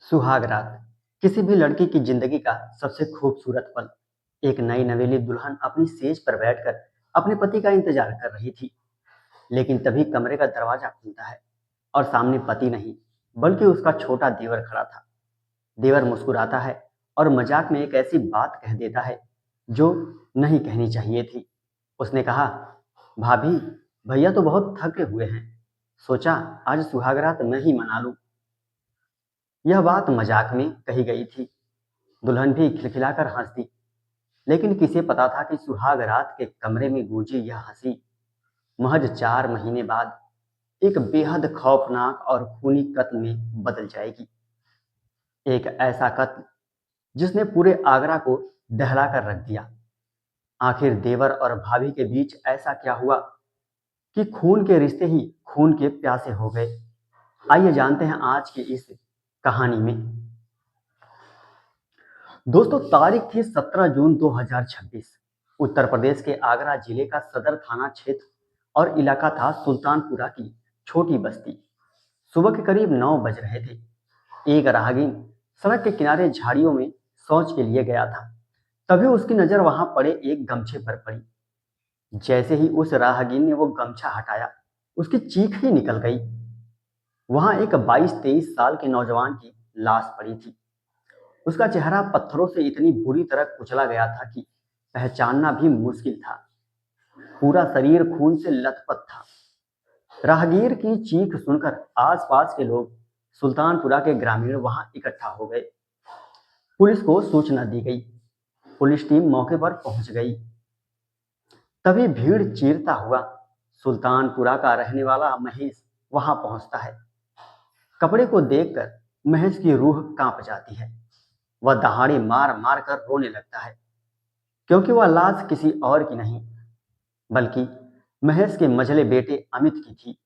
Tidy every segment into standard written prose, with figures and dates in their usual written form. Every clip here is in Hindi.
सुहाग रात किसी भी लड़की की जिंदगी का सबसे खूबसूरत पल। एक नई नवेली दुल्हन अपनी सेज पर बैठकर अपने पति का इंतजार कर रही थी। लेकिन तभी कमरे का दरवाजा खुलता है और सामने पति नहीं बल्कि उसका छोटा देवर खड़ा था। देवर मुस्कुराता है और मजाक में एक ऐसी बात कह देता है जो नहीं कहनी चाहिए थी। उसने कहा, भाभी, भैया तो बहुत थके हुए हैं, सोचा आज सुहाग रात मैं ही मना लूं। यह बात मजाक में कही गई थी। दुल्हन भी खिलखिलाकर हंस दी। लेकिन किसे पता था कि सुहाग रात के कमरे में गूंजी यह हंसी महज 4 महीने बाद एक बेहद खौफनाक और खूनी कत्ल में बदल जाएगी। एक ऐसा कत्ल जिसने पूरे आगरा को दहला कर रख दिया। आखिर देवर और भाभी के बीच ऐसा क्या हुआ कि खून के रिश्ते ही खून के प्यासे हो गए। आइए जानते हैं आज की इस कहानी में। दोस्तों, तारीख थी 17 जून 2026। उत्तर प्रदेश के आगरा जिले का सदर थाना क्षेत्र और इलाका था सुल्तानपुरा की छोटी बस्ती। सुबह के करीब 9 बज रहे थे। एक राहगीर सड़क के किनारे झाड़ियों में शौच के लिए गया था। तभी उसकी नजर वहां पड़े एक गमछे पर पड़ी। जैसे ही उस राहगीर ने वो गमछा हटाया, उसकी चीख ही निकल गई। वहां एक 22-23 साल के नौजवान की लाश पड़ी थी। उसका चेहरा पत्थरों से इतनी बुरी तरह कुचला गया था कि पहचानना भी मुश्किल था। पूरा शरीर खून से लथपथ था। राहगीर की चीख सुनकर आसपास के लोग, सुल्तानपुरा के ग्रामीण वहां इकट्ठा हो गए। पुलिस को सूचना दी गई। पुलिस टीम मौके पर पहुंच गई। तभी भीड़ चीरता हुआ सुल्तानपुरा का रहने वाला महेश वहां पहुंचता है। कपड़े को देखकर महेश की रूह कांप जाती है। वह दहाड़े मार मार कर रोने लगता है, क्योंकि वह लाश किसी और की नहीं बल्कि महेश के मझले बेटे अमित की थी।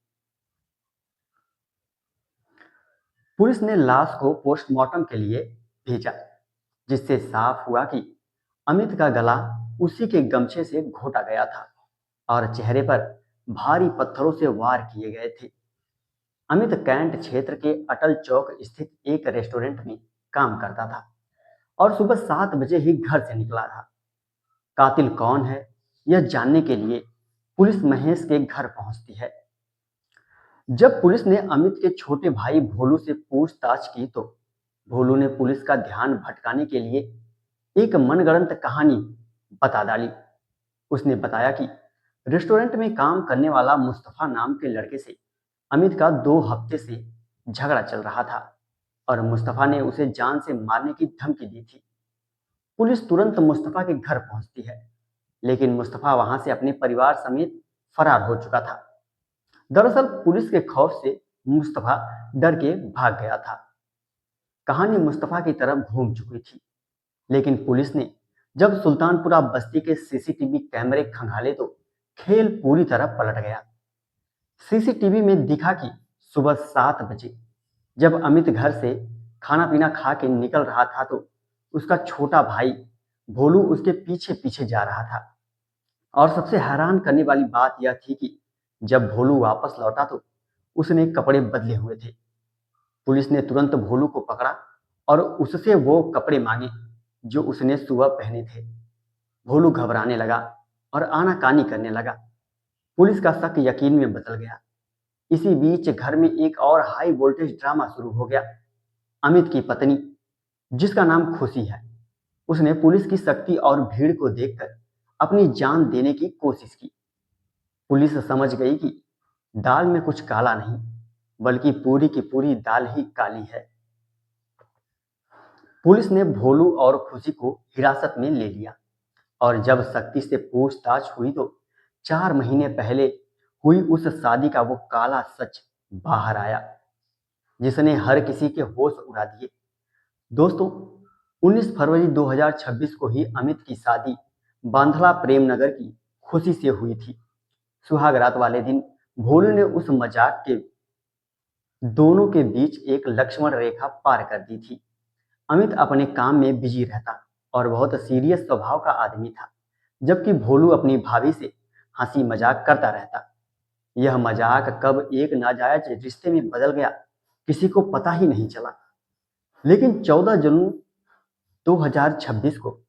पुलिस ने लाश को पोस्टमार्टम के लिए भेजा, जिससे साफ हुआ कि अमित का गला उसी के गमछे से घोटा गया था और चेहरे पर भारी पत्थरों से वार किए गए थे। अमित कैंट क्षेत्र के अटल चौक स्थित एक रेस्टोरेंट में काम करता था और सुबह 7 बजे ही घर से निकला था। कातिल कौन है, यह जानने के लिए पुलिस महेश के घर पहुंचती है। जब पुलिस ने अमित के छोटे भाई भोलू से पूछताछ की तो भोलू ने पुलिस का ध्यान भटकाने के लिए एक मनगढ़ंत कहानी बता डाली। उसने बताया कि रेस्टोरेंट में काम करने वाला मुस्तफा नाम के लड़के से अमित का 2 हफ्ते से झगड़ा चल रहा था और मुस्तफा ने उसे जान से मारने की धमकी दी थी। पुलिस तुरंत मुस्तफा के घर पहुंचती है, लेकिन मुस्तफा वहां से अपने परिवार समेत फरार हो चुका था। दरअसल पुलिस के खौफ से मुस्तफा डर के भाग गया था। कहानी मुस्तफा की तरफ घूम चुकी थी, लेकिन पुलिस ने जब सुल्तानपुरा बस्ती के सीसीटीवी कैमरे खंगाले तो खेल पूरी तरह पलट गया। सीसीटीवी में दिखा कि सुबह 7 बजे जब अमित घर से खाना पीना खा के निकल रहा था तो उसका छोटा भाई भोलू उसके पीछे पीछे जा रहा था। और सबसे हैरान करने वाली बात यह थी कि जब भोलू वापस लौटा तो उसने कपड़े बदले हुए थे। पुलिस ने तुरंत भोलू को पकड़ा और उससे वो कपड़े मांगे जो उसने सुबह पहने थे। भोलू घबराने लगा और आनाकानी करने लगा। पुलिस का शक यकीन में बदल गया। इसी बीच घर में एक और हाई वोल्टेज ड्रामा शुरू हो गया। अमित की पत्नी, जिसका नाम खुशी है, उसने पुलिस की सख्ती और भीड़ को देखकर अपनी जान देने की कोशिश की। पुलिस समझ गई कि दाल में कुछ काला नहीं बल्कि पूरी की पूरी दाल ही काली है। पुलिस ने भोलू और खुशी को हिरासत में ले लिया और जब सख्ती से पूछताछ हुई तो 4 महीने पहले हुई उस शादी का वो काला सच बाहर आया, जिसने हर किसी के होश उड़ा दिए। दोस्तों, 19 फरवरी 2026 को ही अमित की शादी बांधला प्रेम नगर की खुशी से हुई थी। सुहाग रात वाले दिन भोलू ने उस मजाक के दोनों के बीच एक लक्ष्मण रेखा पार कर दी थी। अमित अपने काम में बिजी रहता और बहुत सीरियस स्वभाव का आदमी था, जबकि भोलू अपनी भाभी से हंसी मजाक करता रहता। यह मजाक कब एक नाजायज रिश्ते में बदल गया, किसी को पता ही नहीं चला। लेकिन 14 जून 2026 को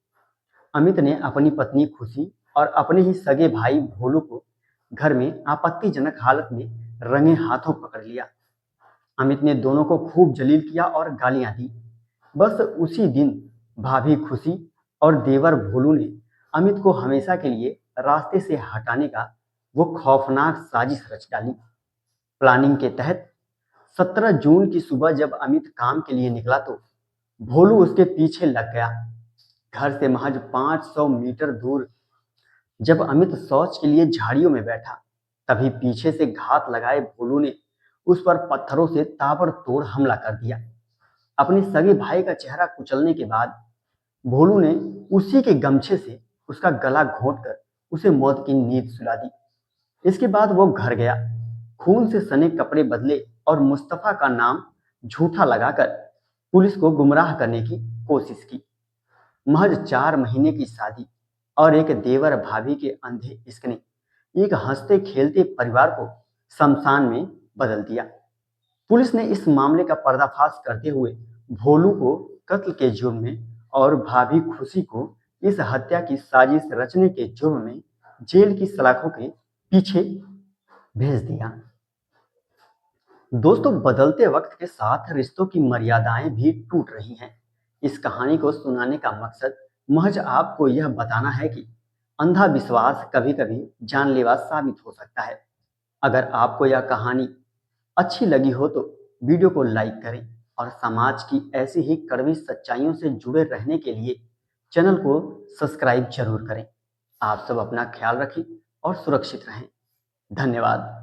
अमित ने अपनी पत्नी खुशी और अपने ही सगे भाई भोलू को घर में आपत्तिजनक हालत में रंगे हाथों पकड़ लिया। अमित ने दोनों को खूब जलील किया और गालियां दी। बस उसी दिन भाभी खुशी और देवर भोलू ने अमित को हमेशा के लिए रास्ते से हटाने का वो खौफनाक साजिश रच डाली। प्लानिंग के तहत 17 जून की सुबह जब अमित काम के लिए निकला तो भोलू उसके पीछे लग गया। घर से महज 500 मीटर दूर जब अमित शौच के लिए झाड़ियों में बैठा, तभी पीछे से घात लगाए भोलू ने उस पर पत्थरों से ताबड़तोड़ हमला कर दिया। अपने सगे भाई का चेहरा कुचलने के बाद भोलू ने उसी के गमछे से उसका गला घोंटकर उसे मौत की नींद सुला दी। इसके बाद वो घर गया, खून से सने कपड़े बदले और मुस्तफा का नाम झूठा लगाकर पुलिस को गुमराह करने की कोशिश की। महज 4 महीने की शादी और एक देवर भाभी के अंधे इश्क ने एक हंसते खेलते परिवार को शमशान में बदल दिया। पुलिस ने इस मामले का पर्दाफाश करते हुए भोलू को कत्ल के जुर्म में और भाभी खुशी को इस हत्या की साजिश रचने के जुर्म में जेल की सलाखों के पीछे भेज दिया। दोस्तों, बदलते वक्त के साथ रिश्तों की मर्यादाएं भी टूट रही हैं। इस कहानी को सुनाने का मकसद महज आपको यह बताना है कि अंधा विश्वास कभी-कभी जानलेवा साबित हो सकता है। अगर आपको यह कहानी अच्छी लगी हो तो वीडियो को लाइक करें और समाज की ऐसी ही कड़वी सच्चाइयों से जुड़े रहने के लिए चैनल को सब्सक्राइब जरूर करें। आप सब अपना ख्याल रखें और सुरक्षित रहें। धन्यवाद।